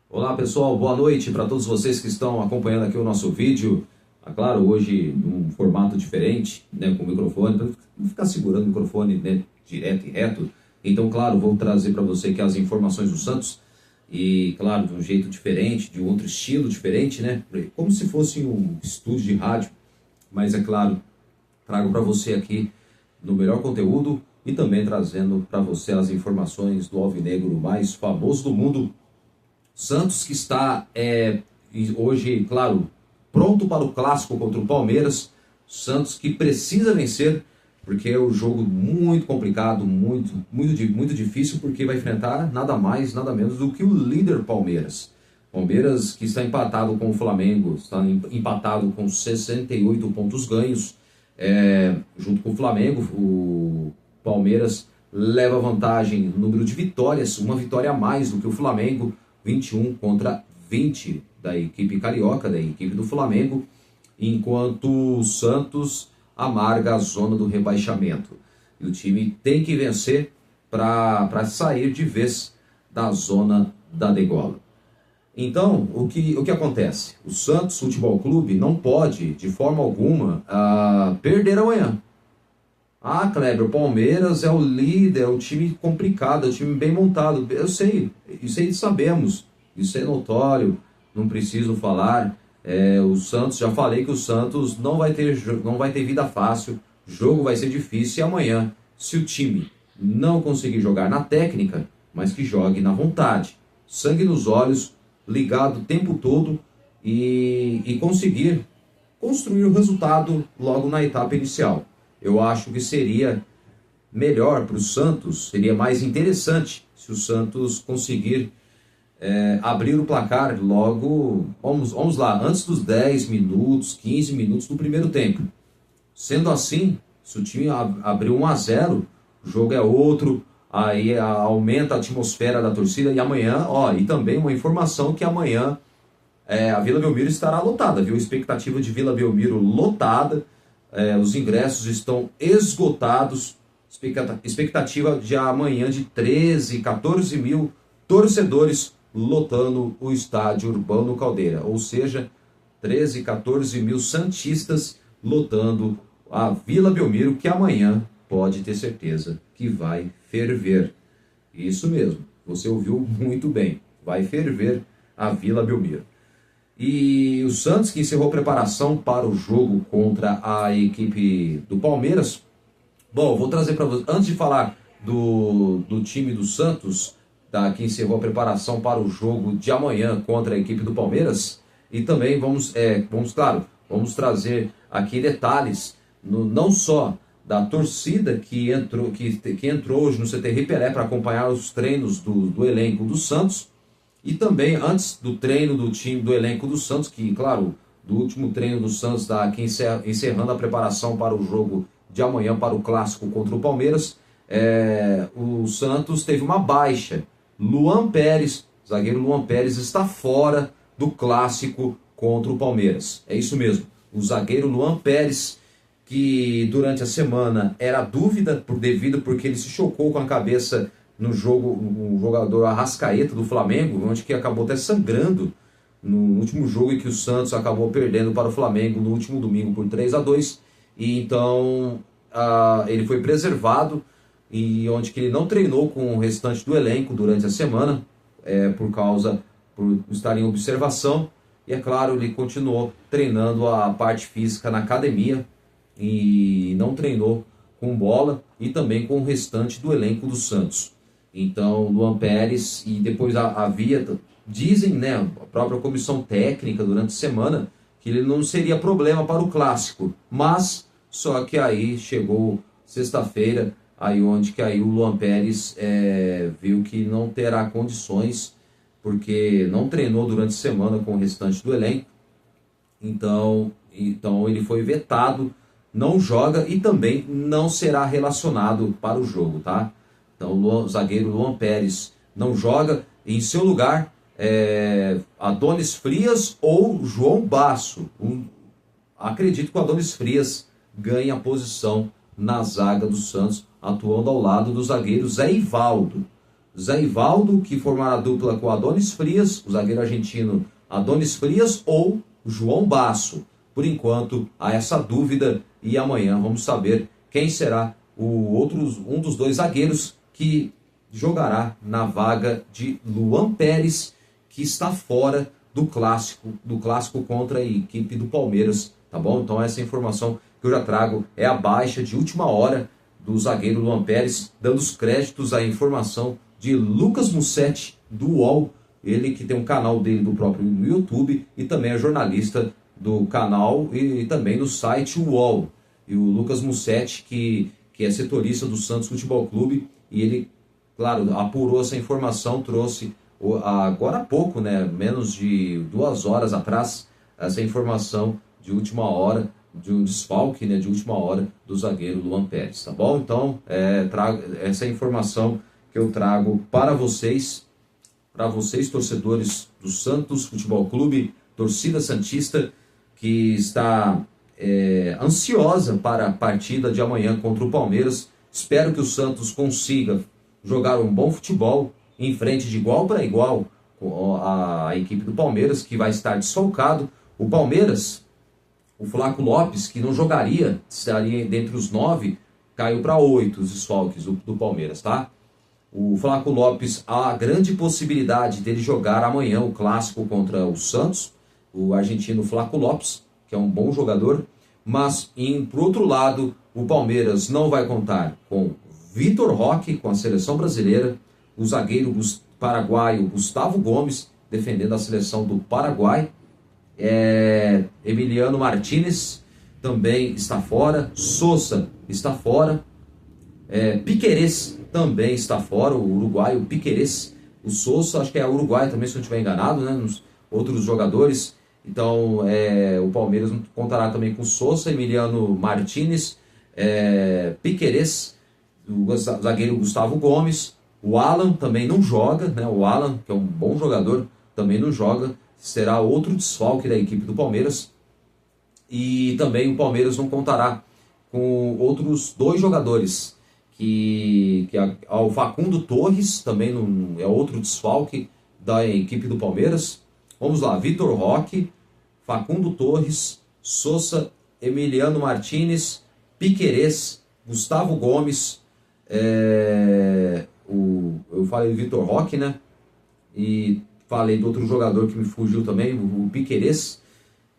Olá pessoal, boa noite para todos vocês que estão acompanhando aqui o nosso vídeo. Claro, hoje num formato diferente, né, com o microfone, para não ficar segurando o microfone, né, direto e reto. Então, claro, vou trazer para você aqui as informações do Santos e, claro, de um jeito diferente, de um outro estilo diferente, né, como se fosse um estúdio de rádio. Mas é claro, trago para você aqui no melhor conteúdo e também trazendo para você as informações do alvinegro mais famoso do mundo. Santos que está hoje, claro, pronto para o clássico contra o Palmeiras. Santos que precisa vencer, porque é um jogo muito complicado, muito difícil, porque vai enfrentar nada mais, nada menos do que o líder Palmeiras. Palmeiras que está empatado com o Flamengo, está empatado com 68 pontos ganhos, junto com o Flamengo. O Palmeiras leva vantagem no número de vitórias, uma vitória a mais do que o Flamengo, 21 contra 20 da equipe carioca, da equipe do Flamengo, enquanto o Santos amarga a zona do rebaixamento. E o time tem que vencer para sair de vez da zona da degola. Então, o que acontece? O Santos Futebol Clube não pode, de forma alguma, perder amanhã. Kleber, o Palmeiras é o líder, é um time complicado, é um time bem montado. Eu sei, isso aí sabemos, isso é notório, não preciso falar. O Santos, já falei que o Santos não vai ter vida fácil, o jogo vai ser difícil. E amanhã, se o time não conseguir jogar na técnica, mas que jogue na vontade, sangue nos olhos, ligado o tempo todo e conseguir construir o resultado logo na etapa inicial. Eu acho que seria melhor para o Santos, seria mais interessante se o Santos conseguir abrir o placar logo, vamos lá, antes dos 10 minutos, 15 minutos do primeiro tempo. Sendo assim, se o time abrir 1-0, o jogo é outro, aí aumenta a atmosfera da torcida. E amanhã, e também uma informação que amanhã a Vila Belmiro estará lotada, viu? Expectativa de Vila Belmiro lotada. Os ingressos estão esgotados. Expectativa de amanhã de 13, 14 mil torcedores lotando o estádio Urbano Caldeira. Ou seja, 13, 14 mil santistas lotando a Vila Belmiro, que amanhã pode ter certeza que vai ferver. Isso mesmo, você ouviu muito bem. Vai ferver a Vila Belmiro. E o Santos, que encerrou a preparação para o jogo contra a equipe do Palmeiras. Bom, vou trazer para vocês, antes de falar do time do Santos, que encerrou a preparação para o jogo de amanhã contra a equipe do Palmeiras, e também vamos trazer aqui detalhes, não só da torcida que entrou hoje no CT Ripelé para acompanhar os treinos do elenco do Santos. E também, antes do treino do time, do elenco do Santos, que, claro, do último treino do Santos, aqui encerrando a preparação para o jogo de amanhã, para o clássico contra o Palmeiras, o Santos teve uma baixa. Luan Pérez, zagueiro Luan Pérez, está fora do clássico contra o Palmeiras. É isso mesmo, o zagueiro Luan Pérez, que durante a semana era dúvida, porque ele se chocou com a cabeça no jogo, o jogador Arrascaeta do Flamengo, onde que acabou até sangrando no último jogo, em que o Santos acabou perdendo para o Flamengo no último domingo por 3-2. E então ele foi preservado, e onde que ele não treinou com o restante do elenco durante a semana, por estar em observação. E é claro, ele continuou treinando a parte física na academia e não treinou com bola e também com o restante do elenco do Santos. Então, Luan Pérez, e depois dizem, né, a própria comissão técnica durante a semana, que ele não seria problema para o clássico. Mas, só que aí chegou sexta-feira, onde que o Luan Pérez viu que não terá condições, porque não treinou durante a semana com o restante do elenco. Então ele foi vetado, não joga e também não será relacionado para o jogo, tá? Então o zagueiro Luan Pérez não joga. Em seu lugar, Adonis Frias ou João Basso. Acredito que o Adonis Frias ganha a posição na zaga do Santos, atuando ao lado do zagueiro Zé Ivaldo. Zé Ivaldo, que formará dupla com Adonis Frias, o zagueiro argentino Adonis Frias, ou João Basso. Por enquanto, há essa dúvida e amanhã vamos saber quem será um dos dois zagueiros que jogará na vaga de Luan Pérez, que está fora do clássico contra a equipe do Palmeiras, tá bom? Então essa informação que eu já trago é a baixa de última hora do zagueiro Luan Pérez, dando os créditos à informação de Lucas Mussetti, do UOL, ele que tem um canal dele do próprio no YouTube e também é jornalista do canal e também no site UOL. E o Lucas Mussetti, que é setorista do Santos Futebol Clube, e ele, claro, apurou essa informação, trouxe agora há pouco, né, menos de 2 horas atrás, essa informação de última hora, de um desfalque, né, de última hora do zagueiro Luan Pérez, tá bom? Então, trago essa informação que eu trago para vocês, torcedores do Santos Futebol Clube, torcida santista, que está ansiosa para a partida de amanhã contra o Palmeiras. Espero que o Santos consiga jogar um bom futebol em frente de igual para igual com a equipe do Palmeiras, que vai estar desfalcado. O Palmeiras, o Flaco Lopes, que não jogaria, estaria dentre os 9, caiu para 8 os desfalques do Palmeiras, tá? O Flaco Lopes, há grande possibilidade dele jogar amanhã o clássico contra o Santos, o argentino Flaco Lopes, que é um bom jogador, mas, por outro lado, o Palmeiras não vai contar com Vitor Roque, com a seleção brasileira, o zagueiro paraguaio Gustavo Gomes, defendendo a seleção do Paraguai, Emiliano Martinez também está fora, Sousa está fora, Piquerez também está fora, o uruguaio Piquerez, o Sousa, acho que é uruguaio também, se eu não estiver enganado, né, nos outros jogadores. Então, o Palmeiras contará também com Sousa, Emiliano Martinez, Piquerez, o zagueiro Gustavo Gomes, o Alan também não joga, né? O Alan, que é um bom jogador, também não joga, será outro desfalque da equipe do Palmeiras. E também o Palmeiras não contará com outros 2 jogadores, que é o Facundo Torres, também é outro desfalque da equipe do Palmeiras. Vamos lá, Vitor Roque, Facundo Torres, Sousa, Emiliano Martinez, Piquerez, Gustavo Gomes, eu falei do Vitor Roque, né? E falei do outro jogador que me fugiu também, o Piquerez,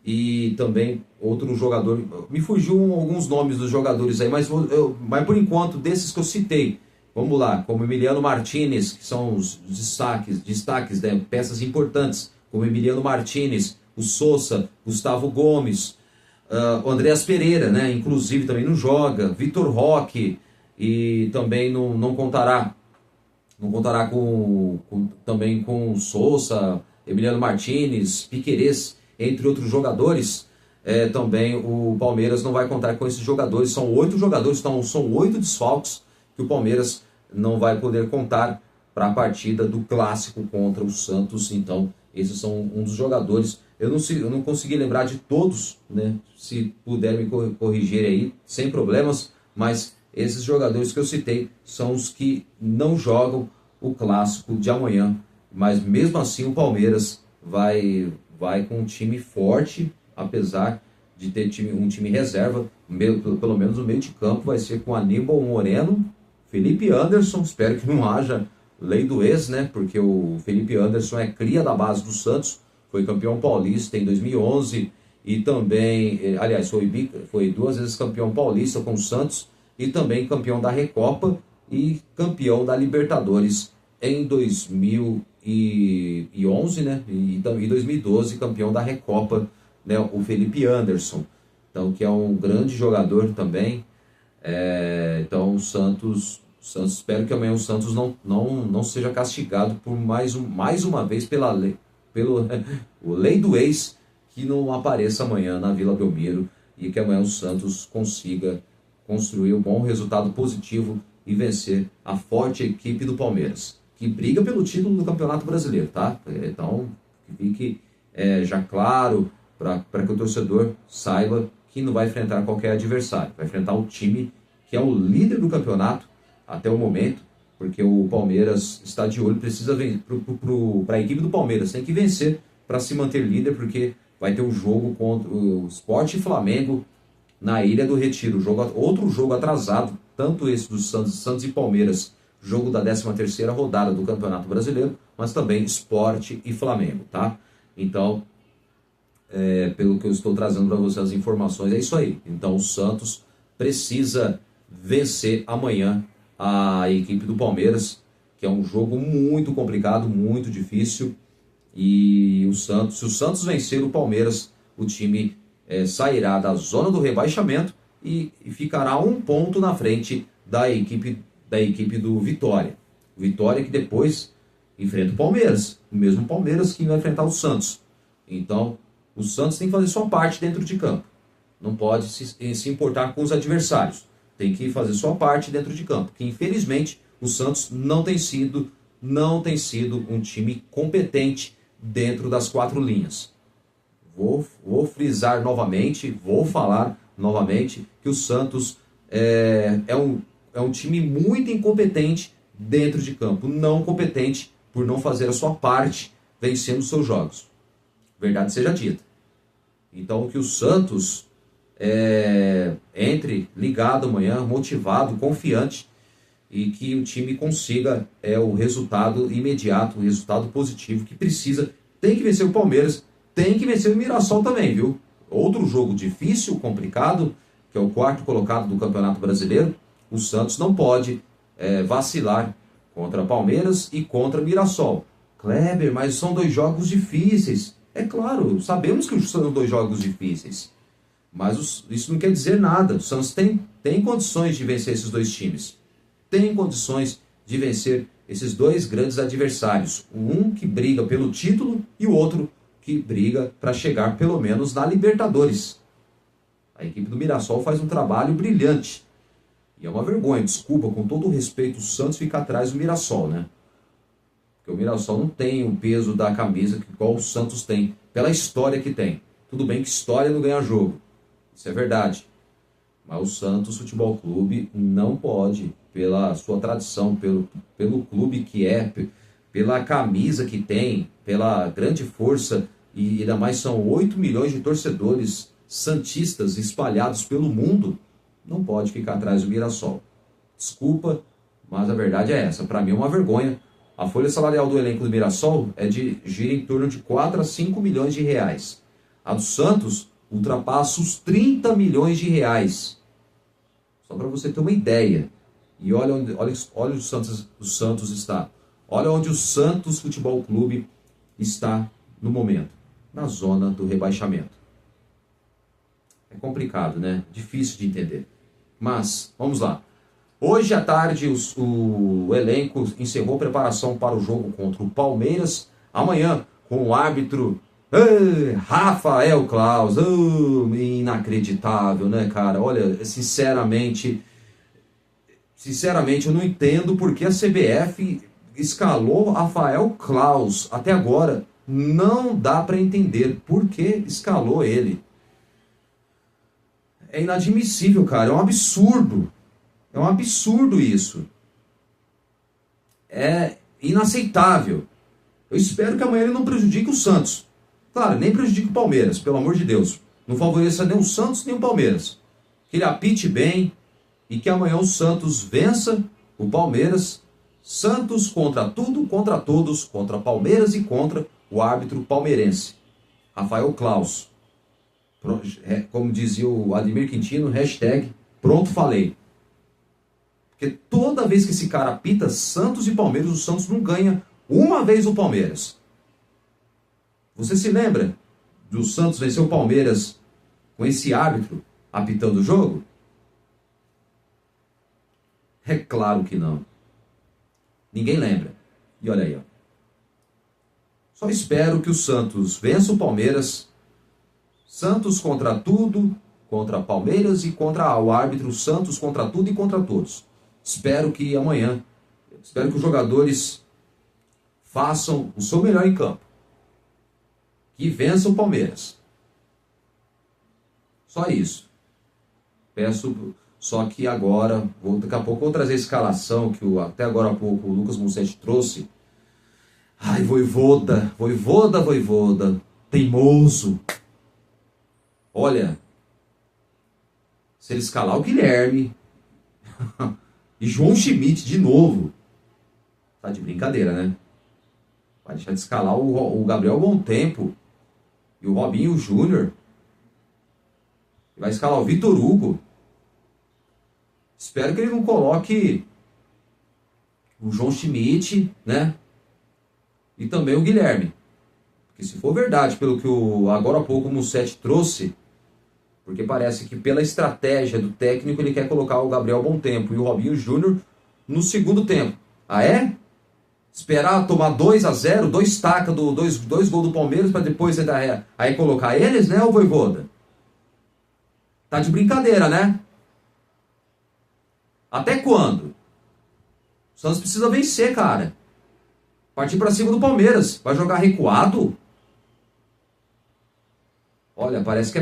e também outro jogador. Me fugiu alguns nomes dos jogadores aí, mas por enquanto, desses que eu citei, vamos lá, como Emiliano Martinez, que são os destaques, né, peças importantes, como Emiliano Martinez, o Sousa, Gustavo Gomes, o Andreas Pereira, né, inclusive também não joga, Vitor Roque, e também não contará também com Sousa, Emiliano Martinez, Piquerez, entre outros jogadores. Também o Palmeiras não vai contar com esses jogadores, são 8 jogadores, então são 8 desfalques que o Palmeiras não vai poder contar para a partida do clássico contra o Santos. Então esses são um dos jogadores. Eu não consegui lembrar de todos, né? Se puder me corrigir aí, sem problemas, mas esses jogadores que eu citei são os que não jogam o clássico de amanhã. Mas mesmo assim o Palmeiras vai com um time forte, apesar de ter um time reserva. Pelo menos o meio de campo vai ser com Aníbal Moreno, Felipe Anderson, espero que não haja lei do ex, né? Porque o Felipe Anderson é cria da base do Santos, foi campeão paulista em 2011 e também, aliás, foi 2 vezes campeão paulista com o Santos e também campeão da Recopa e campeão da Libertadores em 2011, né? E 2012 campeão da Recopa, né? O Felipe Anderson, então, que é um grande jogador também. Então o Santos, espero que amanhã o Santos não seja castigado por mais uma vez pelo lei do ex, que não apareça amanhã na Vila Belmiro e que amanhã o Santos consiga construir um bom resultado positivo e vencer a forte equipe do Palmeiras, que briga pelo título do Campeonato Brasileiro, tá? Então, fique já claro para que o torcedor saiba que não vai enfrentar qualquer adversário, vai enfrentar o time que é o líder do campeonato até o momento porque o Palmeiras está de olho, precisa para a equipe do Palmeiras, tem que vencer para se manter líder, porque vai ter um jogo contra o Sport e Flamengo na Ilha do Retiro, outro jogo atrasado, tanto esse dos Santos e Palmeiras, jogo da 13ª rodada do Campeonato Brasileiro, mas também Sport e Flamengo, tá? Então, pelo que eu estou trazendo para vocês as informações, é isso aí. Então o Santos precisa vencer amanhã a equipe do Palmeiras, que é um jogo muito complicado, muito difícil. E se o Santos vencer o Palmeiras, o time sairá da zona do rebaixamento e ficará um ponto na frente da equipe do Vitória. Vitória que depois enfrenta o Palmeiras, o mesmo Palmeiras que vai enfrentar o Santos. Então, o Santos tem que fazer sua parte dentro de campo. Não pode se importar com os adversários. Tem que fazer sua parte dentro de campo. Que infelizmente o Santos não tem sido um time competente dentro das 4 linhas. Vou frisar novamente, vou falar novamente que o Santos é um time muito incompetente dentro de campo. Não competente por não fazer a sua parte vencendo os seus jogos. Verdade seja dita. Então que o Santos entre ligado amanhã, motivado, confiante, e que o time consiga o resultado imediato, o resultado positivo que precisa. Tem que vencer o Palmeiras, tem que vencer o Mirassol também, viu? Outro jogo difícil, complicado, que é o 4º colocado do Campeonato Brasileiro. O Santos não pode vacilar contra Palmeiras e contra Mirassol. Kleber, mas são 2 jogos difíceis. É claro, sabemos que são 2 jogos difíceis. Mas isso não quer dizer nada. O Santos tem condições de vencer esses 2 times. Tem condições de vencer esses 2 grandes adversários. Um que briga pelo título e o outro que briga para chegar pelo menos na Libertadores. A equipe do Mirassol faz um trabalho brilhante. E é uma vergonha, desculpa, com todo o respeito, o Santos fica atrás do Mirassol, né? Porque o Mirassol não tem o peso da camisa que igual o Santos tem, pela história que tem. Tudo bem que história não ganha jogo. Isso é verdade. Mas o Santos Futebol Clube não pode, pela sua tradição, pelo clube que pela camisa que tem, pela grande força, e ainda mais são 8 milhões de torcedores santistas espalhados pelo mundo, não pode ficar atrás do Mirassol. Desculpa, mas a verdade é essa. Para mim é uma vergonha. A folha salarial do elenco do Mirassol gira em torno de 4 a 5 milhões de reais. A do Santos ultrapassa os 30 milhões de reais. Só para você ter uma ideia. E olha onde o Santos está. Olha onde o Santos Futebol Clube está no momento. Na zona do rebaixamento. É complicado, né? Difícil de entender. Mas, vamos lá. Hoje à tarde o elenco encerrou a preparação para o jogo contra o Palmeiras. Amanhã, com o árbitro Rafael Claus. Inacreditável, né, cara? Olha, sinceramente eu não entendo porque a CBF escalou Rafael Claus. Até agora não dá para entender por que escalou ele. É inadmissível, cara. É um absurdo. É um absurdo isso. É inaceitável. Eu espero que amanhã ele não prejudique o Santos. Claro, nem prejudique o Palmeiras, pelo amor de Deus. Não favoreça nem o Santos nem o Palmeiras. Que ele apite bem e que amanhã o Santos vença o Palmeiras. Santos contra tudo, contra todos, contra Palmeiras e contra o árbitro palmeirense, Rafael Claus. Como dizia o Ademir Quintino, hashtag pronto falei. Porque toda vez que esse cara apita Santos e Palmeiras, o Santos não ganha uma vez o Palmeiras. Você se lembra do Santos vencer o Palmeiras com esse árbitro apitando o jogo? É claro que não. Ninguém lembra. E olha aí, ó. Só espero que o Santos vença o Palmeiras. Santos contra tudo, contra Palmeiras e contra o árbitro. Santos contra tudo e contra todos. Espero que amanhã, espero que os jogadores façam o seu melhor em campo. Que vença o Palmeiras. Só isso. Peço Só que agora, daqui a pouco vou trazer a escalação que até agora há pouco o Lucas Mussetti trouxe. Ai, Vojvoda, teimoso. Olha, se ele escalar o Guilherme e João Schmidt de novo, tá de brincadeira, né? Vai deixar de escalar o Gabriel Bom Tempo e o Robinho Júnior. Vai escalar o Vitor Hugo. Espero que ele não coloque o João Schmidt, né? E também o Guilherme. Porque se for verdade, pelo que agora há pouco o Mussetti trouxe, porque parece que pela estratégia do técnico ele quer colocar o Gabriel Bom Tempo e o Robinho Júnior no segundo tempo. Ah, é? Esperar tomar 2-0, dois gols do Palmeiras para depois aí colocar eles, né, o Vojvoda? Tá de brincadeira, né? Até quando? O Santos precisa vencer, cara. Partir para cima do Palmeiras. Vai jogar recuado? Olha, parece que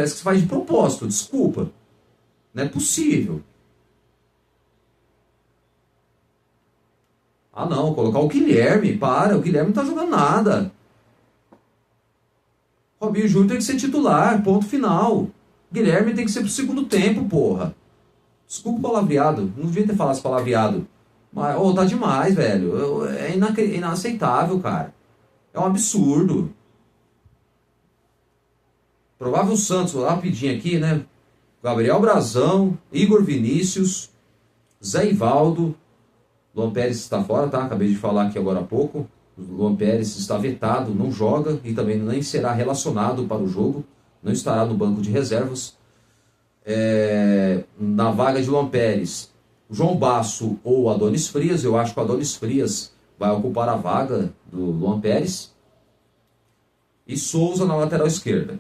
se faz de propósito, desculpa. Não é possível. Ah não, colocar o Guilherme, o Guilherme não tá jogando nada. Robinho Júnior tem que ser titular, ponto final. Guilherme tem que ser pro segundo tempo, porra. Desculpa o palavreado, não devia ter falado esse palavreado. Mas, tá demais, velho. É inaceitável, cara. É um absurdo. Provável Santos, rapidinho aqui, né? Gabriel Brazão, Igor Vinícius, Zé Ivaldo. Luan Pérez está fora, tá? Acabei de falar aqui agora há pouco. O Luan Pérez está vetado, não joga e também nem será relacionado para o jogo. Não estará no banco de reservas. Na vaga de Luan Pérez, João Basso ou Adonis Frias. Eu acho que o Adonis Frias vai ocupar a vaga do Luan Pérez. E Souza na lateral esquerda.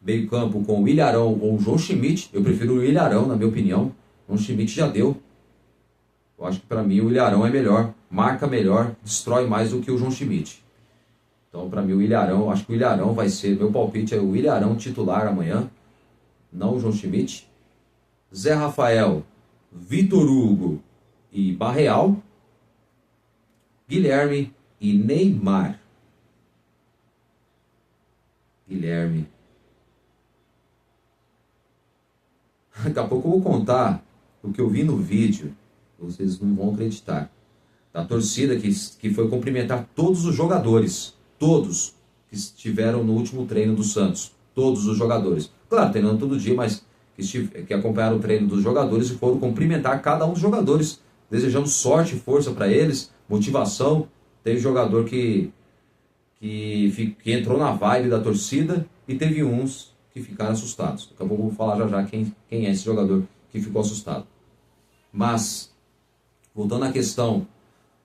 Meio campo com o Ilharão ou o João Schmidt. Eu prefiro o Ilharão, na minha opinião. O Schmidt já deu. Eu acho que para mim o Ilharão é melhor, marca melhor, destrói mais do que o João Schmidt. Então para mim o Ilharão, acho que o Ilharão vai ser, meu palpite é o Ilharão titular amanhã, não o João Schmidt. Zé Rafael, Vitor Hugo e Barreal. Guilherme e Neymar. Guilherme. Daqui a pouco eu vou contar o que eu vi no vídeo. Vocês não vão acreditar. Da torcida que foi cumprimentar todos os jogadores. Todos que estiveram no último treino do Santos. Todos os jogadores. Claro, treinando todo dia, mas que acompanharam o treino dos jogadores e foram cumprimentar cada um dos jogadores. Desejando sorte e força para eles. Motivação. Teve jogador que entrou na vibe da torcida e teve uns que ficaram assustados. Daqui a pouco eu vou falar já quem é esse jogador que ficou assustado. Mas, voltando à questão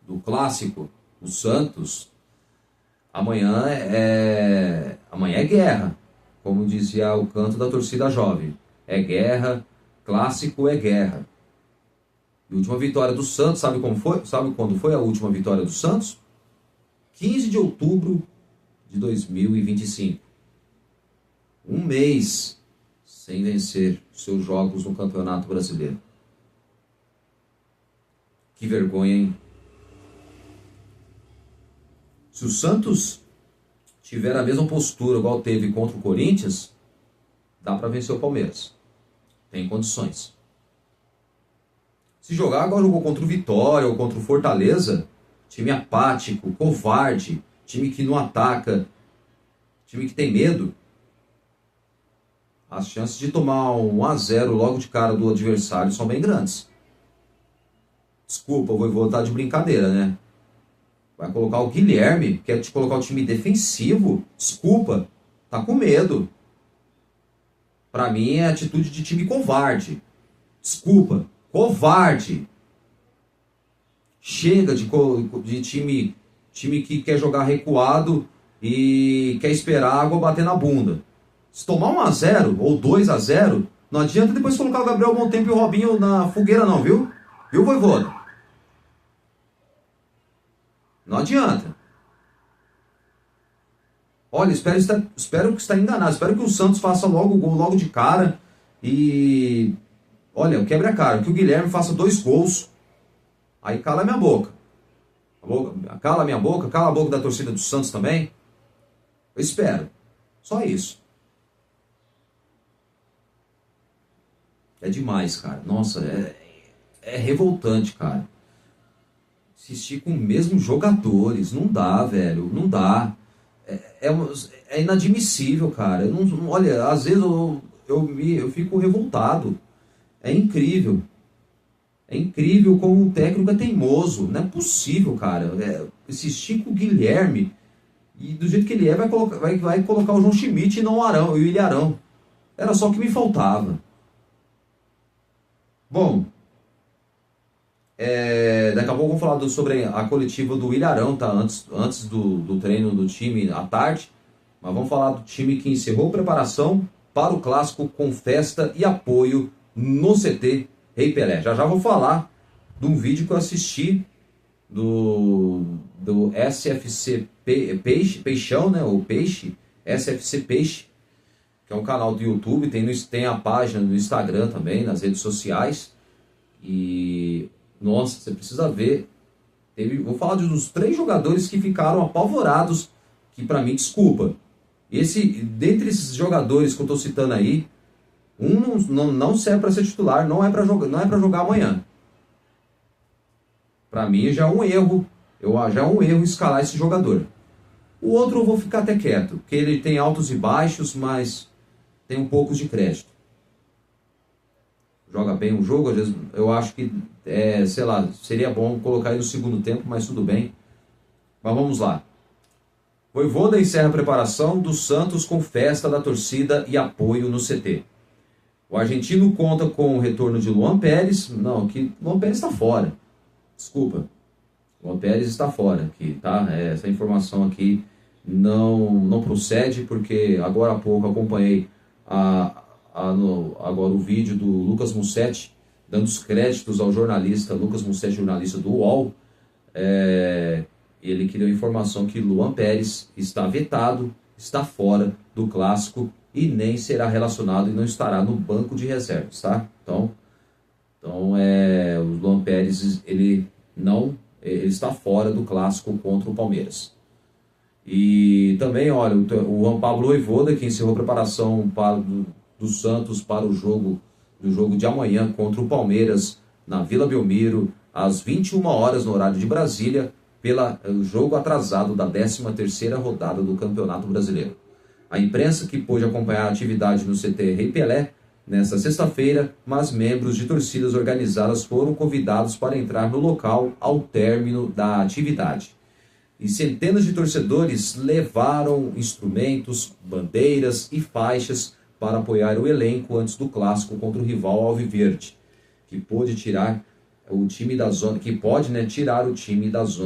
do clássico, o Santos, amanhã é guerra, como dizia o canto da torcida jovem. É guerra, clássico é guerra. E a última vitória do Santos, sabe como foi? Sabe quando foi a última vitória do Santos? 15 de outubro de 2025. Um mês sem vencer seus jogos no Campeonato Brasileiro. Que vergonha, hein? Se o Santos tiver a mesma postura igual teve contra o Corinthians, dá para vencer o Palmeiras. Tem condições. Se jogar agora jogou contra o Vitória ou contra o Fortaleza, time apático, covarde, time que não ataca, time que tem medo, as chances de tomar um 1-0 logo de cara do adversário são bem grandes. Desculpa, eu vou voltar de brincadeira, né? Vai colocar o Guilherme, quer te colocar o time defensivo? Desculpa, tá com medo. Pra mim é atitude de time covarde. Desculpa, covarde. Chega de time que quer jogar recuado e quer esperar a água bater na bunda. Se tomar 1-0 ou 2-0, não adianta depois colocar o Gabriel Bom Tempo e o Robinho na fogueira não, viu? Viu, Vojvoda? Não adianta. Olha, espero que está enganado. Espero que o Santos faça logo o gol logo de cara. E Olha, eu quebro a cara, que o Guilherme faça 2 gols, aí cala minha boca. Cala minha boca, cala a boca da torcida do Santos também. Eu espero. Só isso. É demais, cara. Nossa, é revoltante, cara. Assistir com os mesmos jogadores. Não dá, velho. Não dá. É inadmissível, cara. Olha, às vezes eu fico revoltado. É incrível. É incrível como o técnico é teimoso. Não é possível, cara. Insistir com o Guilherme. E do jeito que ele vai colocar o João Schmidt e não o William Arão. Era só o que me faltava. Bom, daqui a pouco vamos falar sobre a coletiva do William Arão, tá? Antes do treino do time à tarde. Mas vamos falar do time que encerrou preparação para o clássico com festa e apoio no CT Rei Pelé. Já vou falar de um vídeo que eu assisti do SFC Peixão, né? O Peixe, SFC Peixe, que é um canal do YouTube, tem a página no Instagram também, nas redes sociais. E, nossa, você precisa ver. Vou falar dos 3 jogadores que ficaram apavorados, que pra mim, desculpa. Dentre esses jogadores que eu tô citando aí, um não serve para ser titular, não é para jogar amanhã. Pra mim já é um erro, já é um erro escalar esse jogador. O outro eu vou ficar até quieto, porque ele tem altos e baixos, mas tem um pouco de crédito. Joga bem o jogo, às vezes eu acho que, sei lá, seria bom colocar ele no segundo tempo, mas tudo bem. Mas vamos lá. Vojvoda encerra a preparação do Santos com festa da torcida e apoio no CT. O argentino conta com o retorno de Luan Pérez. Não, que Luan Pérez está fora. Desculpa. Luan Pérez está fora aqui, tá? Essa informação aqui não procede, porque agora há pouco acompanhei agora o vídeo do Lucas Mussetti, dando os créditos ao jornalista Lucas Mussetti, jornalista do UOL. Ele que deu informação que Luan Pérez está vetado, está fora do clássico e nem será relacionado e não estará no banco de reservas, tá? Então o Luan Pérez ele está fora do clássico contra o Palmeiras. E também, olha, o Juan Pablo Vojvoda, que encerrou a preparação do Santos para o jogo de amanhã contra o Palmeiras na Vila Belmiro, às 21 horas no horário de Brasília, pelo jogo atrasado da 13ª rodada do Campeonato Brasileiro. A imprensa que pôde acompanhar a atividade no CT Rei Pelé nesta sexta-feira, mas membros de torcidas organizadas foram convidados para entrar no local ao término da atividade. E centenas de torcedores levaram instrumentos, bandeiras e faixas para apoiar o elenco antes do clássico contra o rival Alviverde, que pode tirar o time da zona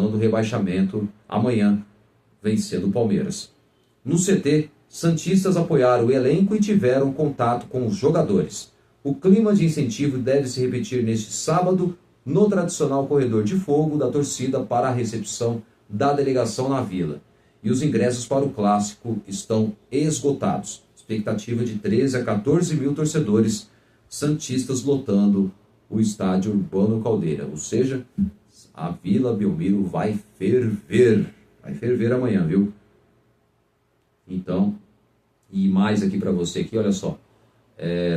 do rebaixamento amanhã, vencendo o Palmeiras. No CT, santistas apoiaram o elenco e tiveram contato com os jogadores. O clima de incentivo deve se repetir neste sábado no tradicional corredor de fogo da torcida para a recepção da delegação na Vila. E os ingressos para o clássico estão esgotados. Expectativa de 13 a 14 mil torcedores santistas lotando o estádio Urbano Caldeira. Ou seja, a Vila Belmiro vai ferver. Vai ferver amanhã, viu? Então, e mais aqui para você aqui, olha só.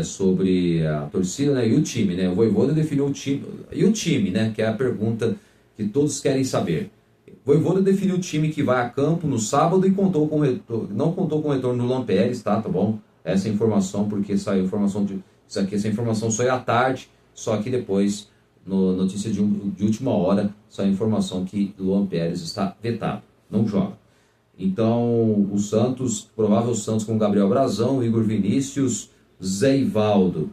Sobre a torcida, né, e o time, né? O Vojvoda definiu o time. E o time, né? Que é a pergunta que todos querem saber. O Vojvoda definiu o time que vai a campo no sábado e não contou com o retorno do Luan Pérez, tá bom? Essa informação, porque saiu informação essa informação só é à tarde, só que depois, notícia de última hora, saiu a informação que Luan Pérez está vetado, não joga. Então, o Santos, provável Santos com Gabriel Brazão, Igor Vinícius, Zé Ivaldo,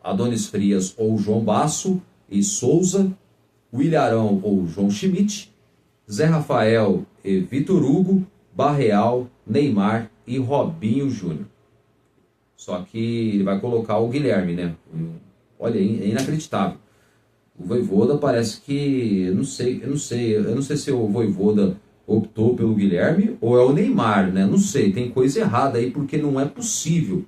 Adonis Frias ou João Basso e Souza, William Arão ou João Schmidt, Zé Rafael e Vitor Hugo, Barreal, Neymar e Robinho Júnior. Só que ele vai colocar o Guilherme, né? Olha, é inacreditável. O Vojvoda parece que... Eu não sei se o Vojvoda optou pelo Guilherme ou é o Neymar, né? Não sei, tem coisa errada aí, porque não é possível.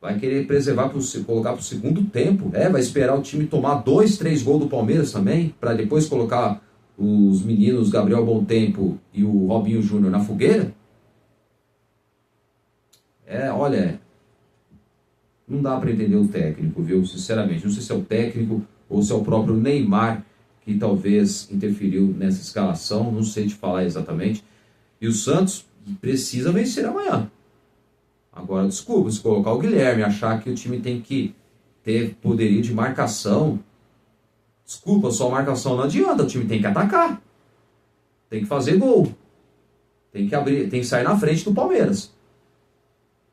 Vai querer preservar, colocar para o segundo tempo. Vai esperar o time tomar 2, 3 gols do Palmeiras também, para depois colocar os meninos Gabriel Bontempo e o Robinho Júnior na fogueira? Olha, não dá para entender o técnico, viu? Sinceramente, não sei se é o técnico ou se é o próprio Neymar que talvez interferiu nessa escalação, não sei te falar exatamente. E o Santos precisa vencer amanhã. Agora, desculpa, se colocar o Guilherme, achar que o time tem que ter poderio de marcação, desculpa, só marcação não adianta, o time tem que atacar. Tem que fazer gol. Tem que abrir, tem que sair na frente do Palmeiras.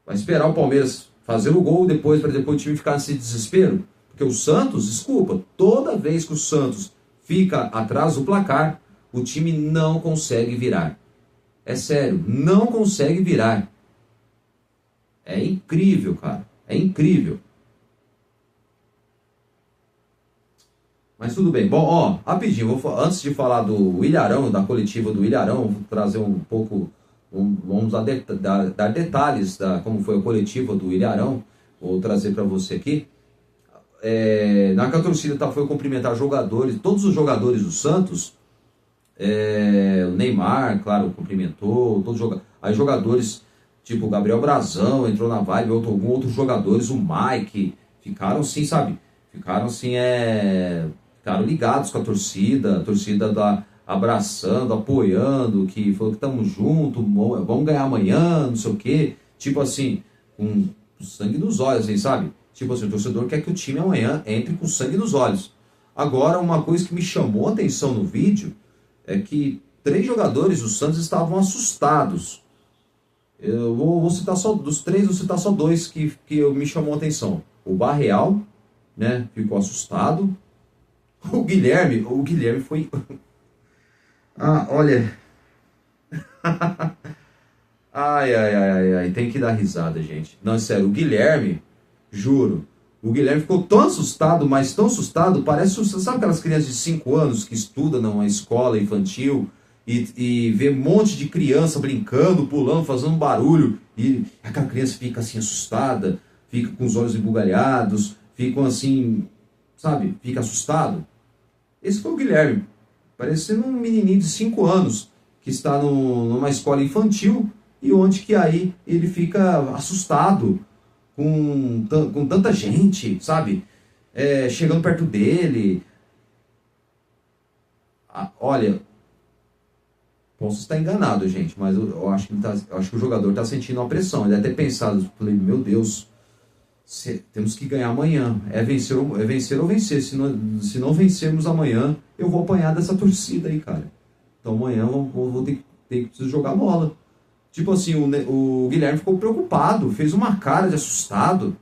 Vai esperar o Palmeiras fazer o gol para depois o time ficar nesse desespero? Porque o Santos, desculpa, toda vez que o Santos fica atrás do placar, o time não consegue virar. É sério, não consegue virar. É incrível, cara. É incrível. Mas tudo bem. Bom, rapidinho, antes de falar do Ilharão, da coletiva do Ilharão, vou trazer um pouco, vamos dar detalhes da como foi a coletiva do Ilharão. Vou trazer para você aqui. Na que a torcida foi cumprimentar jogadores, todos os jogadores do Santos, o Neymar, claro, cumprimentou, aí jogadores tipo o Gabriel Brazão entrou na vibe, alguns outros jogadores, o Mike, ficaram assim, sabe? Ficaram assim, ficaram ligados com a torcida abraçando, apoiando, que falou que estamos juntos, vamos ganhar amanhã, não sei o quê. Tipo assim, com sangue nos olhos, assim, sabe? Tipo assim, o torcedor quer que o time amanhã entre com sangue nos olhos. Agora, uma coisa que me chamou a atenção no vídeo é que 3 jogadores do Santos estavam assustados. Eu vou citar só, dos 3, vou citar só 2 que me chamou a atenção. O Barreal, né, ficou assustado. O Guilherme foi... olha... ai, tem que dar risada, gente. Não, é sério, o Guilherme, juro, o Guilherme ficou tão assustado, mas tão assustado, parece, sabe aquelas crianças de 5 anos que estudam numa escola infantil e vê um monte de criança brincando, pulando, fazendo barulho, e aquela criança fica assim assustada, fica com os olhos embugalhados, fica assim, sabe, fica assustado. Esse foi o Guilherme, parecendo um menininho de 5 anos, que está numa escola infantil, e onde que aí ele fica assustado com tanta gente, sabe, chegando perto dele. Olha, posso estar enganado, gente, mas eu acho que o jogador está sentindo uma pressão. Ele deve ter pensado, falei, meu Deus, temos que ganhar amanhã. É vencer ou vencer. Se não vencermos amanhã, eu vou apanhar dessa torcida aí, cara. Então amanhã eu vou ter que jogar bola. Tipo assim, o Guilherme ficou preocupado, fez uma cara de assustado.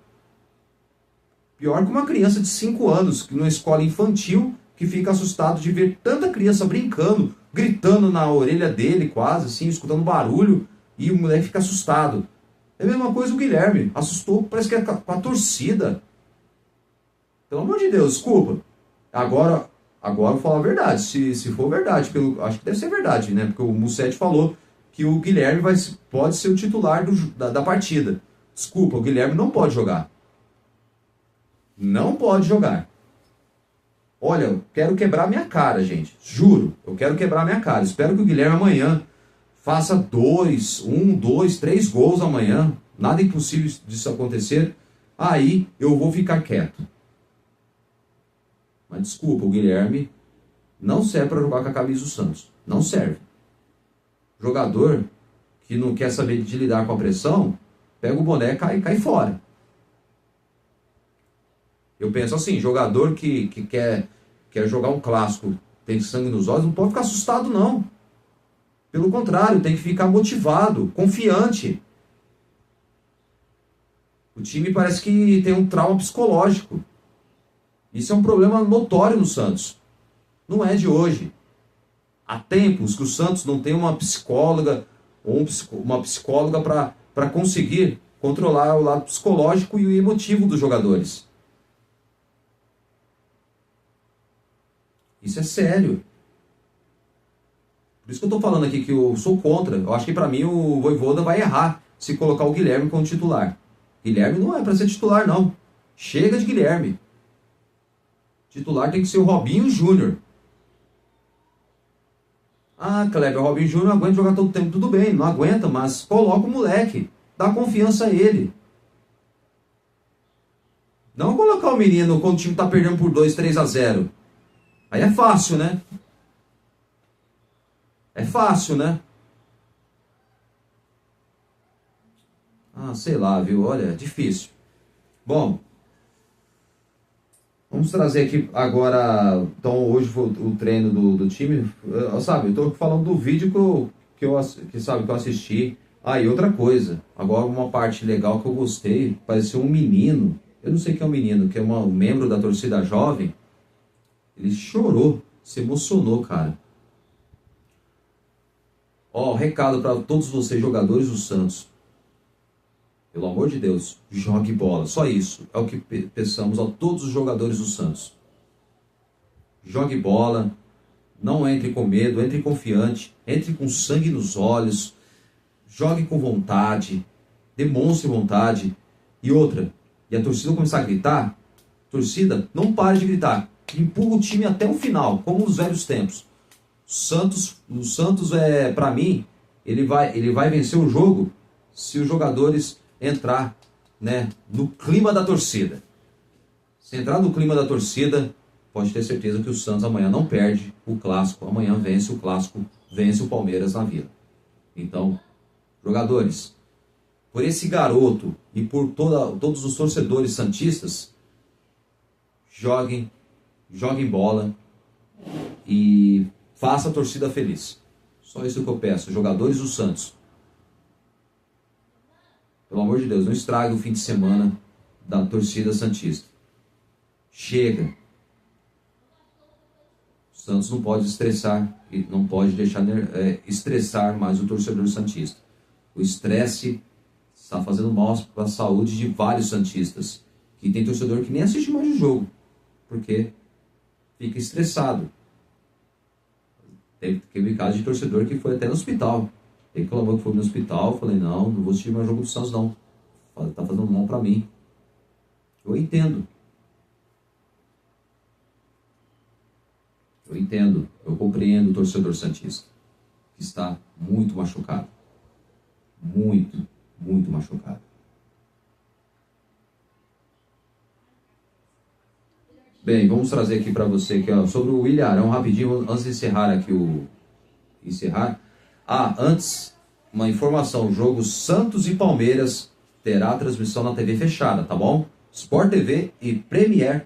Pior que uma criança de 5 anos, numa escola infantil, que fica assustado de ver tanta criança brincando, gritando na orelha dele quase, assim, escutando barulho, e o moleque fica assustado. É a mesma coisa o Guilherme, assustou, parece que é com a torcida. Pelo amor de Deus, desculpa. Agora eu vou falar a verdade, se for verdade, acho que deve ser verdade, né? Porque o Mussete falou que o Guilherme pode ser o titular da partida. Desculpa, o Guilherme não pode jogar. Não pode jogar. Olha, eu quero quebrar minha cara, gente. Juro, eu quero quebrar minha cara. Espero que o Guilherme amanhã faça 2, 3 gols amanhã. Nada impossível disso acontecer. Aí eu vou ficar quieto. Mas desculpa, o Guilherme não serve para jogar com a camisa do Santos. Não serve. Jogador que não quer saber de lidar com a pressão, pega o boné e cai fora. Eu penso assim, jogador que quer jogar um clássico, tem sangue nos olhos, não pode ficar assustado, não. Pelo contrário, tem que ficar motivado, confiante. O time parece que tem um trauma psicológico. Isso é um problema notório no Santos. Não é de hoje. Há tempos que o Santos não tem uma psicóloga ou uma psicóloga para conseguir controlar o lado psicológico e o emotivo dos jogadores. Isso é sério. Por isso que eu estou falando aqui que eu sou contra. Eu acho que para mim o Vojvoda vai errar se colocar o Guilherme como titular. Guilherme não é para ser titular, não. Chega de Guilherme. Titular tem que ser o Robinho Júnior. Ah, Kleber, o Robinho Júnior não aguenta jogar todo o tempo. Tudo bem, não aguenta, mas coloca o moleque. Dá confiança a ele. Não colocar o menino quando o time tá perdendo por 2, 3-0. Aí é fácil, né? É fácil, né? Ah, sei lá, viu? Olha, é difícil. Bom, vamos trazer aqui agora. Então, hoje foi o treino do time. Sabe, eu tô falando do vídeo que eu assisti. Ah, e outra coisa. Agora, uma parte legal que eu gostei. Pareceu um menino. Eu não sei quem é o menino, que é um membro da torcida jovem. Ele chorou, se emocionou, cara. Ó, recado para todos vocês, jogadores do Santos. Pelo amor de Deus, jogue bola. Só isso é o que pensamos a todos os jogadores do Santos. Jogue bola, não entre com medo, entre confiante, entre com sangue nos olhos, jogue com vontade, demonstre vontade. E outra, e a torcida começar a gritar, torcida, não pare de gritar. Empurra o time até o final, como nos velhos tempos. O Santos para mim, ele vai vencer o jogo se os jogadores entrar, né, no clima da torcida. Se entrar no clima da torcida, pode ter certeza que o Santos amanhã não perde o clássico. Amanhã vence o clássico, vence o Palmeiras na Vila. Então, jogadores, por esse garoto e por todos os torcedores santistas, joguem bola e faça a torcida feliz. Só isso que eu peço, jogadores do Santos. Pelo amor de Deus, não estrague o fim de semana da torcida santista. Chega. O Santos não pode estressar e não pode deixar estressar mais o torcedor santista. O estresse está fazendo mal para a saúde de vários santistas. Que tem torcedor que nem assiste mais o jogo, porque fica estressado. Teve caso de torcedor que foi até no hospital. Reclamou que foi no hospital. Falei, não vou assistir mais jogo do Santos, não. Tá fazendo mal pra mim. Eu entendo. Eu compreendo o torcedor santista, que está muito machucado. Muito machucado. Bem, vamos trazer aqui para você aqui, ó, sobre o Ilharão, rapidinho, antes de encerrar aqui antes, uma informação, o jogo Santos e Palmeiras terá transmissão na TV fechada, tá bom? Sport TV e Premier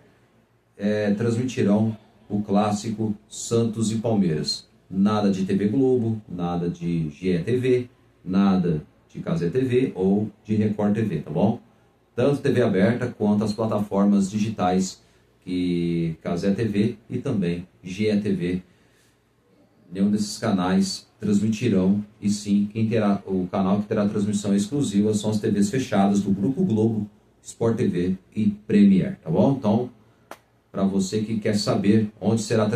transmitirão o clássico Santos e Palmeiras. Nada de TV Globo, nada de GE TV, nada de Cazé TV ou de Record TV, tá bom? Tanto TV aberta quanto as plataformas digitais que Cazé TV e também GE TV. Nenhum desses canais transmitirão, e sim, o canal que terá transmissão exclusiva são as TVs fechadas do Grupo Globo, Sport TV e Premier, tá bom? Então, para você que quer saber onde será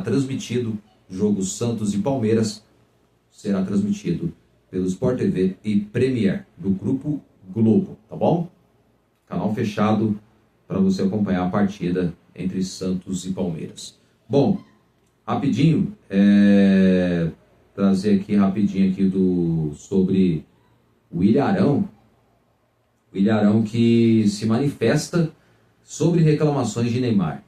transmitido o jogo Santos e Palmeiras, será transmitido pelo Sport TV e Premier do Grupo Globo, tá bom? Canal fechado para você acompanhar a partida entre Santos e Palmeiras. Bom, rapidinho, trazer aqui rapidinho aqui sobre o Ilharão. O Ilharão que se manifesta sobre reclamações de Neymar.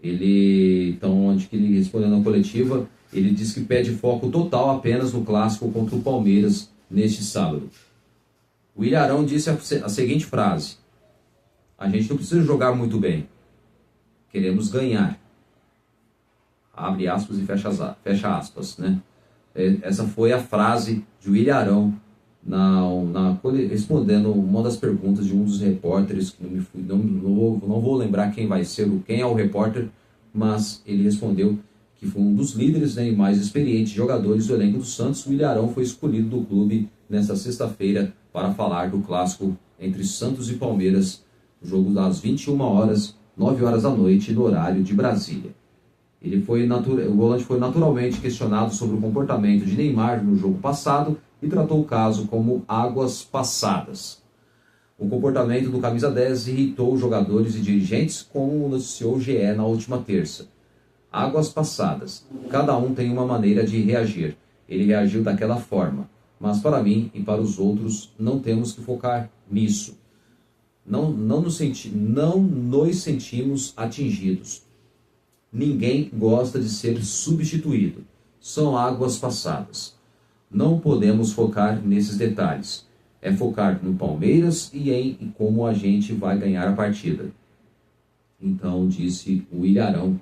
Então, onde que ele respondendo na coletiva, ele diz que pede foco total apenas no clássico contra o Palmeiras neste sábado. O Ilharão disse a seguinte frase: a gente não precisa jogar muito bem, queremos ganhar. Abre aspas e fecha aspas, né? Essa foi a frase de Ilharão respondendo uma das perguntas de um dos repórteres, que não vou lembrar quem é o repórter, mas ele respondeu que foi um dos líderes, né, e mais experientes jogadores do elenco do Santos. O Ilharão foi escolhido do clube nesta sexta-feira para falar do clássico entre Santos e Palmeiras, jogo das 21 horas, 9 horas da noite, no horário de Brasília. O volante foi naturalmente questionado sobre o comportamento de Neymar no jogo passado e tratou o caso como águas passadas. O comportamento do camisa 10 irritou os jogadores e dirigentes, como noticiou o GE na última terça. Águas passadas. Cada um tem uma maneira de reagir. Ele reagiu daquela forma. Mas para mim e para os outros, não temos que focar nisso. Não nos sentimos atingidos. Ninguém gosta de ser substituído. São águas passadas. Não podemos focar nesses detalhes. É focar no Palmeiras e em como a gente vai ganhar a partida. Então, disse o Ilharão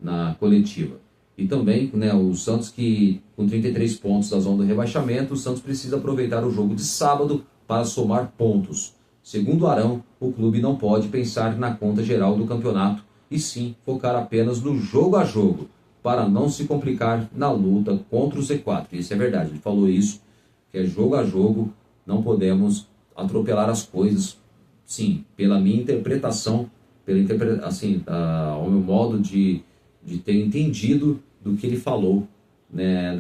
na coletiva. E também, o Santos, que com 33 pontos da zona do rebaixamento, o Santos precisa aproveitar o jogo de sábado para somar pontos. Segundo Arão, o clube não pode pensar na conta geral do campeonato, e sim focar apenas no jogo a jogo, para não se complicar na luta contra o Z4. Isso é verdade, ele falou isso, que é jogo a jogo, não podemos atropelar as coisas. Sim, pela minha interpretação, ao meu modo de ter entendido do que ele falou, né,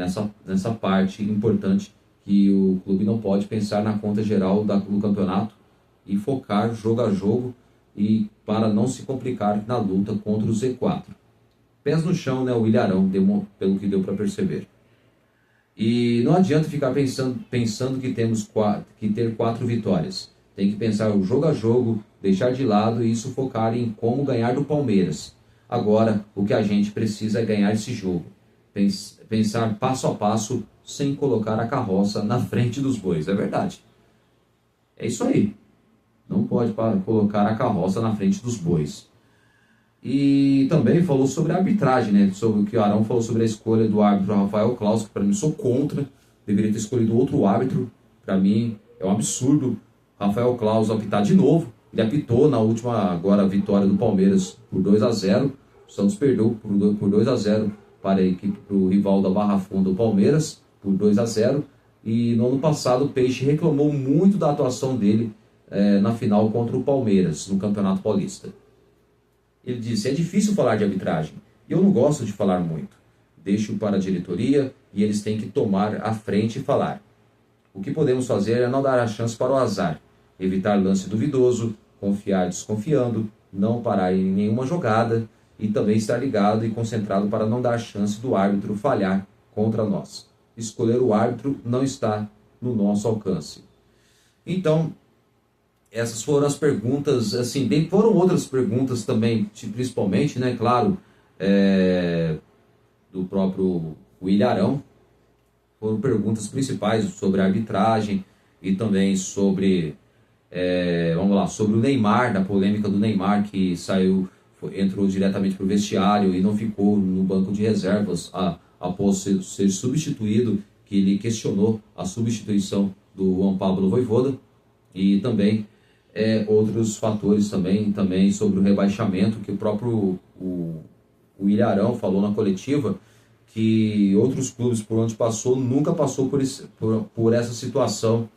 nessa parte importante, que o clube não pode pensar na conta geral do campeonato e focar jogo a jogo, e para não se complicar na luta contra o Z4. Pés no chão, o Ilharão, pelo que deu para perceber. E não adianta ficar pensando que temos que ter 4 vitórias. Tem que pensar o jogo a jogo, deixar de lado e isso focar em como ganhar do Palmeiras. Agora, o que a gente precisa é ganhar esse jogo. Pensar passo a passo, sem colocar a carroça na frente dos bois. É verdade. É isso aí. Não pode colocar a carroça na frente dos bois. E também falou sobre a arbitragem, sobre o que o Arão falou sobre a escolha do árbitro Rafael Claus, que para mim sou contra. Deveria ter escolhido outro árbitro. Para mim é um absurdo Rafael Claus apitar de novo. Ele apitou na última agora vitória do Palmeiras por 2-0. O Santos perdeu por 2-0 para o rival da Barra Funda, o Palmeiras, por 2-0. E no ano passado o Peixe reclamou muito da atuação dele na final contra o Palmeiras, no Campeonato Paulista. Ele disse: é difícil falar de arbitragem, e eu não gosto de falar muito. Deixo para a diretoria e eles têm que tomar a frente e falar. O que podemos fazer é não dar a chance para o azar, evitar lance duvidoso, confiar desconfiando, não parar em nenhuma jogada e também estar ligado e concentrado para não dar chance do árbitro falhar contra nós. Escolher o árbitro não está no nosso alcance. Então, essas foram as perguntas, assim, foram outras perguntas também, principalmente, claro, do próprio Ilharão. Foram perguntas principais sobre a arbitragem e também sobre, sobre o Neymar, da polêmica do Neymar, que entrou diretamente para o vestiário e não ficou no banco de reservas após ser substituído, que ele questionou a substituição do Juan Pablo Vojvoda, e também outros fatores também sobre o rebaixamento, que o próprio o Ilharão falou na coletiva, que outros clubes por onde passou nunca passou por essa situação,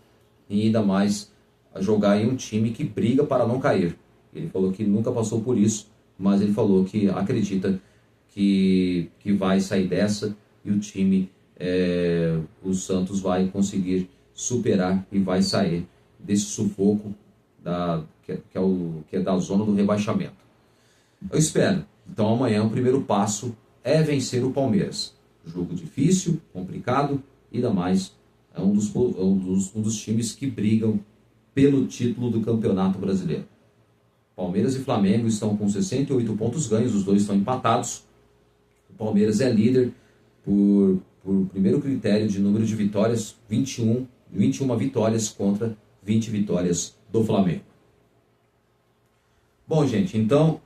e ainda mais a jogar em um time que briga para não cair. Ele falou que nunca passou por isso, mas ele falou que acredita que vai sair dessa, e o time, o Santos, vai conseguir superar e vai sair desse sufoco que é da zona do rebaixamento. Eu espero. Então amanhã o primeiro passo é vencer o Palmeiras. Jogo difícil, complicado, e ainda mais é um dos times que brigam pelo título do Campeonato Brasileiro. Palmeiras e Flamengo estão com 68 pontos ganhos, os dois estão empatados. O Palmeiras é líder por primeiro critério de número de vitórias, 21 vitórias contra 20 vitórias do Flamengo. Bom, gente, então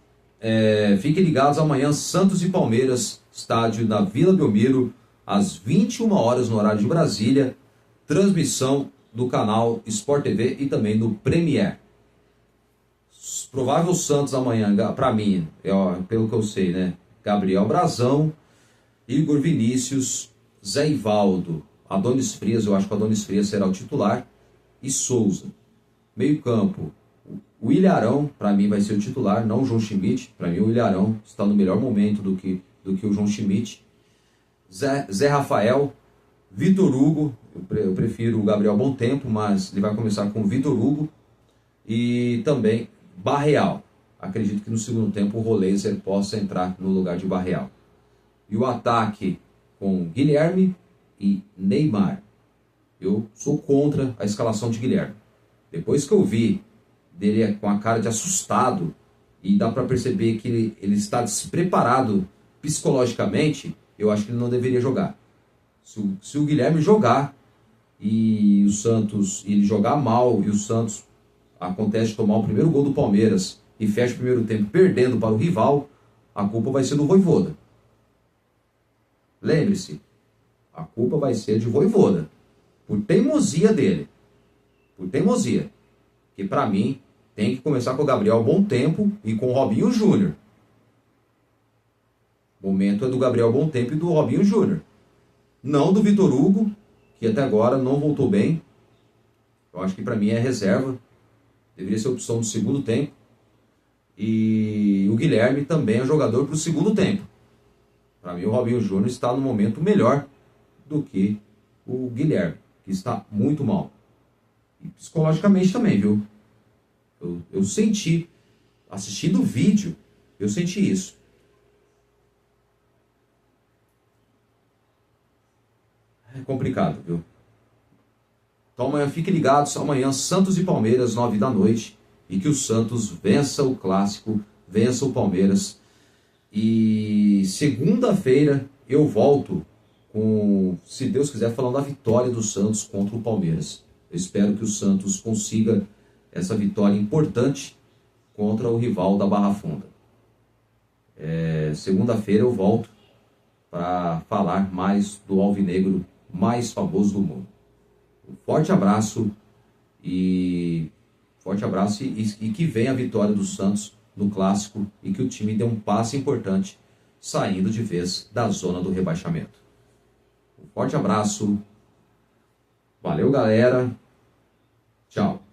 fiquem ligados amanhã, Santos e Palmeiras, estádio da Vila Belmiro, às 21 horas no horário de Brasília, transmissão do canal Sport TV e também do Premier. Provável Santos amanhã, para mim, pelo que eu sei, Gabriel Brazão, Igor Vinícius, Zé Ivaldo, Adonis Frias, eu acho que o Adonis Frias será o titular, e Souza. Meio campo, o Ilharão, para mim, vai ser o titular, não o João Schmidt. Para mim, o Ilharão está no melhor momento do que o João Schmidt. Zé Rafael, Vitor Hugo, eu prefiro o Gabriel Bom Tempo, mas ele vai começar com o Vitor Hugo. E também Barreal. Acredito que no segundo tempo o Roleiser possa entrar no lugar de Barreal. E o ataque com Guilherme e Neymar. Eu sou contra a escalação de Guilherme. Depois que eu vi dele com a cara de assustado, e dá para perceber que ele está despreparado psicologicamente, eu acho que ele não deveria jogar. Se o Guilherme jogar e o Santos, ele jogar mal e o Santos acontece de tomar o primeiro gol do Palmeiras e fecha o primeiro tempo perdendo para o rival, a culpa vai ser do Vojvoda. Lembre-se, a culpa vai ser de Vojvoda, por teimosia dele. Por teimosia. Que para mim tem que começar com o Gabriel Bom Tempo e com o Robinho Júnior. O momento é do Gabriel Bom Tempo e do Robinho Júnior. Não do Vitor Hugo, que até agora não voltou bem. Eu acho que para mim é reserva. Deveria ser opção do segundo tempo. E o Guilherme também é jogador para o segundo tempo. Para mim o Robinho Júnior está no momento melhor do que o Guilherme, que está muito mal. E psicologicamente também, viu? Eu senti, assistindo o vídeo, eu senti isso. É complicado, viu? Então amanhã fiquem ligados, amanhã Santos e Palmeiras, 9 da noite, e que o Santos vença o clássico, vença o Palmeiras. E segunda-feira eu volto com, se Deus quiser, falando da vitória do Santos contra o Palmeiras. Eu espero que o Santos consiga essa vitória importante contra o rival da Barra Funda. Segunda-feira eu volto para falar mais do alvinegro mais famoso do mundo. Um forte abraço e que venha a vitória do Santos no clássico e que o time dê um passo importante saindo de vez da zona do rebaixamento. Um forte abraço. Valeu, galera. Tchau.